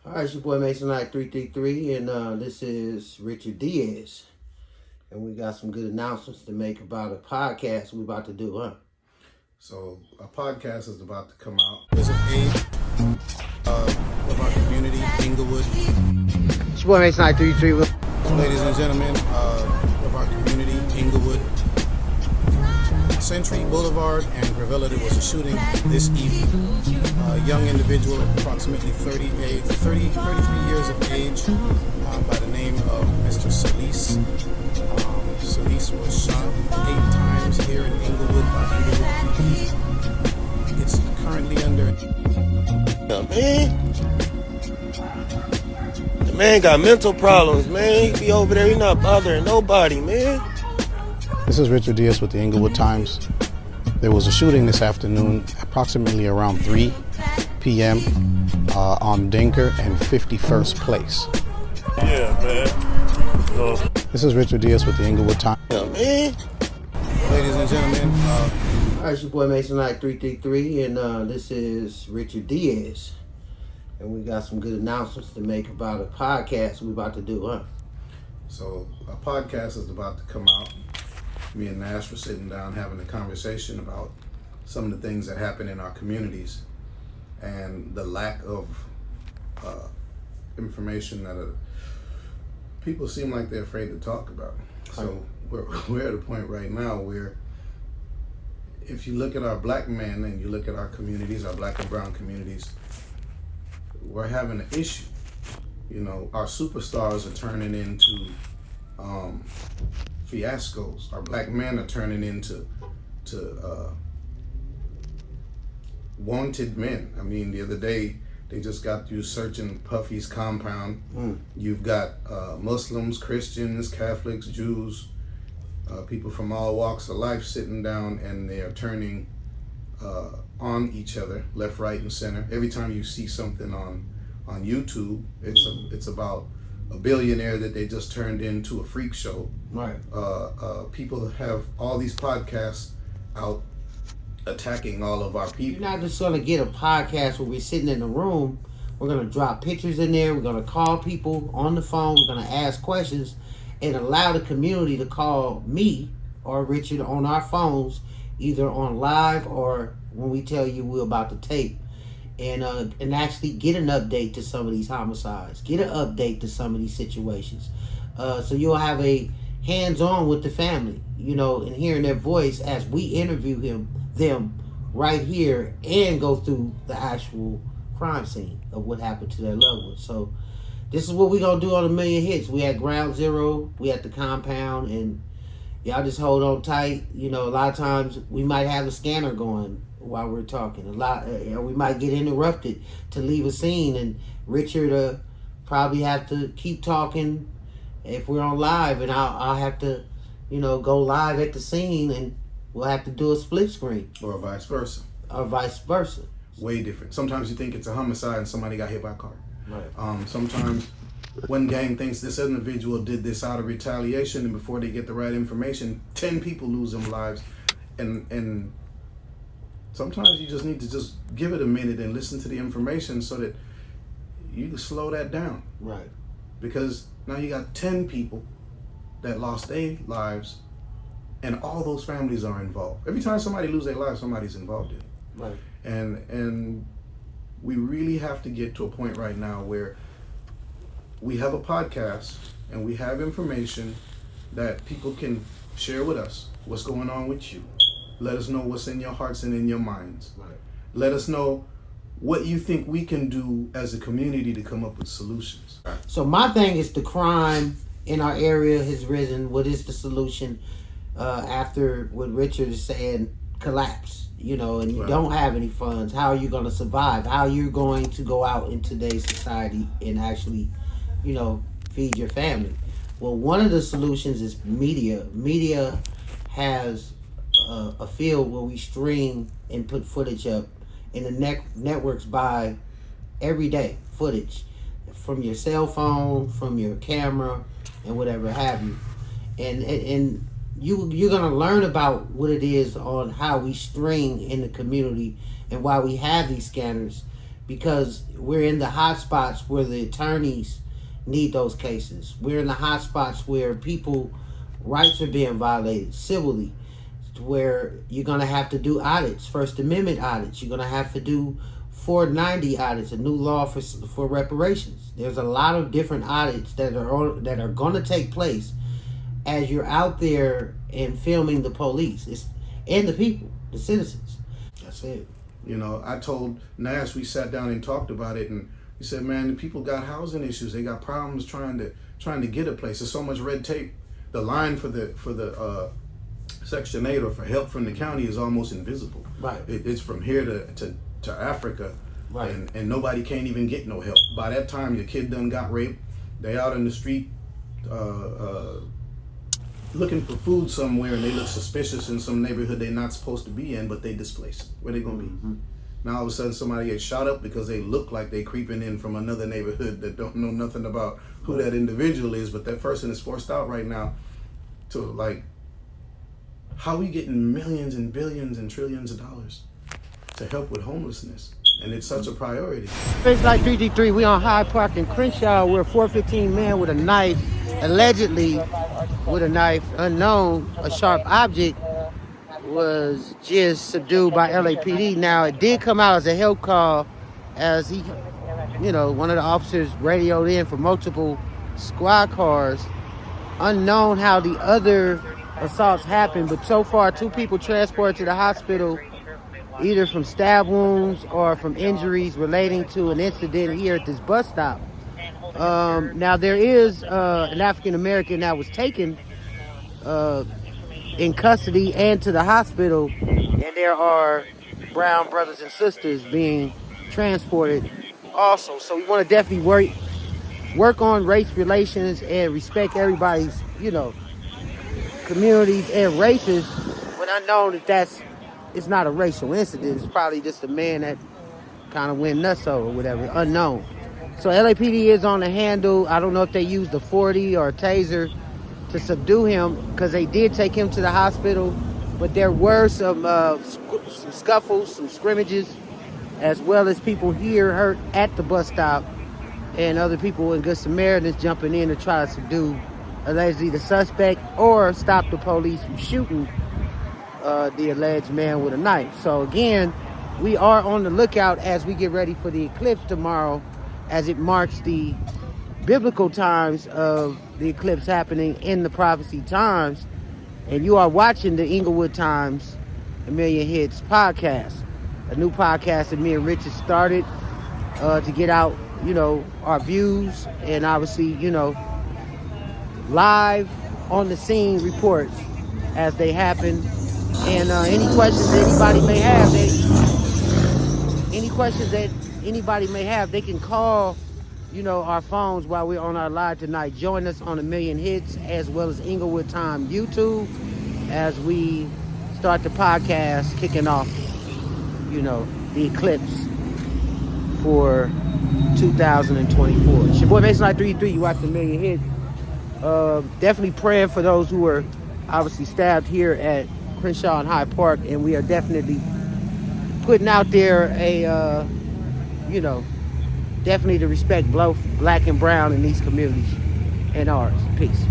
All right, it's your boy Mason Knight 333, and this is Richard Diaz. And we got some good announcements to make about a podcast we're about to do, huh? So, a podcast is about to come out. There's an aid of our community, Inglewood. It's your boy Mason Knight 333. Ladies and gentlemen, of our community, Inglewood. Century Boulevard and Gravilla, there was a shooting this evening. A young individual, approximately 33 years of age, by the name of Mr. Solis. Solis was shot 8 times here in Inglewood by Inglewood PD. It's currently under... The man got mental problems, man. He be over there, he not bothering nobody, man. This is Richard Diaz with the TheInglewoodTimes. There was a shooting this afternoon, approximately around 3 p.m. On Dinker and 51st Place. Yeah, man. This is Richard Diaz with the TheInglewoodTimes. Yeah, man. Ladies and gentlemen, All right, it's your boy Mason Knight 333, and this is Richard Diaz. And we got some good announcements to make about a podcast we're about to do, huh? So a podcast is about to come out. Me and Nash were sitting down having a conversation about some of the things that happen in our communities and the lack of information that people seem like they're afraid to talk about. So we're at a point right now where if you look at our black men and you look at our communities, our black and brown communities, we're having an issue. You know, our superstars are turning into fiascos. Our black men are turning into wanted men. I mean, the other day they just got through searching Puffy's compound. You've got Muslims, Christians, Catholics, Jews, people from all walks of life sitting down, and they are turning on each other, left, right, and center. Every time you see something on YouTube, it's about a billionaire that they just turned into a freak show. Right. People have all these podcasts out attacking all of our people. You're not just going to get a podcast where we're sitting in the room. We're going to drop pictures in there. We're going to call people on the phone. We're going to ask questions and allow the community to call me or Richard on our phones, either on live or when we tell you we're about to tape. And actually get an update to some of these homicides. Get an update to some of these situations. So you'll have a hands-on with the family, you know, and hearing their voice as we interview them right here and go through the actual crime scene of what happened to their loved ones. So this is what we're going to do on AMillionHits. We at Ground Zero. We at the compound. And y'all just hold on tight. You know, a lot of times we might have a scanner going while we're talking. We might get interrupted to leave a scene, and Richard probably have to keep talking if we're on live, and I'll have to, you know, go live at the scene, and we'll have to do a split screen. Or vice versa. Or vice versa. Way different. Sometimes you think it's a homicide and somebody got hit by a car. Right. Sometimes one gang thinks this individual did this out of retaliation, and before they get the right information, 10 people lose their lives, and sometimes you just need to just give it a minute and listen to the information so that you can slow that down. Right. Because now you got 10 people that lost their lives, and all those families are involved. Every time somebody loses their life, somebody's involved in it. Right. And we really have to get to a point right now where we have a podcast and we have information that people can share with us what's going on with you. Let us know what's in your hearts and in your minds. Right. Let us know what you think we can do as a community to come up with solutions. So my thing is the crime in our area has risen. What is the solution after what Richard is saying, collapse, you know, and you don't have any funds? How are you going to survive? How are you going to go out in today's society and actually, you know, feed your family? Well, one of the solutions is media. Media has a field where we stream and put footage up, and the networks buy every day footage from your cell phone, from your camera, and whatever have you. And you're gonna learn about what it is on how we stream in the community and why we have these scanners, because we're in the hot spots where the attorneys need those cases. We're in the hot spots where people rights are being violated civilly, where you're going to have to do audits, First Amendment audits. You're going to have to do 490 audits, a new law for reparations. There's a lot of different audits that are going to take place as you're out there and filming the police and the people, the citizens. That's it. You know, I told Nash, we sat down and talked about it, and he said, man, the people got housing issues. They got problems trying to get a place. There's so much red tape. The line for the Section 8 or for help from the county is almost invisible. Right. It's from here to Africa. Right. And nobody can't even get no help. By that time, your kid done got raped. They out in the street looking for food somewhere, and they look suspicious in some neighborhood they're not supposed to be in, but they displaced. Where they gonna be? Mm-hmm. Now all of a sudden somebody gets shot up because they look like they creeping in from another neighborhood that don't know nothing about who that individual is, but that person is forced out right now to, like, how we getting millions and billions and trillions of dollars to help with homelessness? And it's such a priority. It's like 333. We on Hyde Park in Crenshaw, where a 415 man with a knife, allegedly with a knife, unknown, a sharp object, was just subdued by LAPD. Now, it did come out as a help call, as he, one of the officers radioed in for multiple squad cars. Unknown how the other assaults happened, but so far 2 people transported to the hospital either from stab wounds or from injuries relating to an incident here at this bus stop. Now there is an African American that was taken in custody and to the hospital, and there are brown brothers and sisters being transported also. So we want to definitely work on race relations and respect everybody's, communities and races, but unknown that it's not a racial incident. It's probably just a man that kind of went nuts or whatever, unknown. So LAPD is on the handle. I don't know if they used a 40 or a taser to subdue him, because they did take him to the hospital, but there were some scuffles, some scrimmages, as well as people here hurt at the bus stop, and other people in Good Samaritans jumping in to try to subdue allegedly the suspect or stop the police from shooting the alleged man with a knife. So again, we are on the lookout as we get ready for the eclipse tomorrow, as it marks the biblical times of the eclipse happening in the prophecy times. And you are watching the Inglewood Times AMillionHits podcast, a new podcast that me and Rich has started to get out, our views, and obviously, live on the scene reports as they happen. And any questions that anybody may have, they can call, our phones while we're on our live tonight. Join us on AMillionHits as well as Inglewood Time YouTube as we start the podcast, kicking off, the eclipse for 2024. It's your boy Mason 933. You watch AMillionHits. Definitely praying for those who were obviously stabbed here at Crenshaw and Hyde Park, and we are definitely putting out there a, definitely to respect both black and brown in these communities and ours. Peace.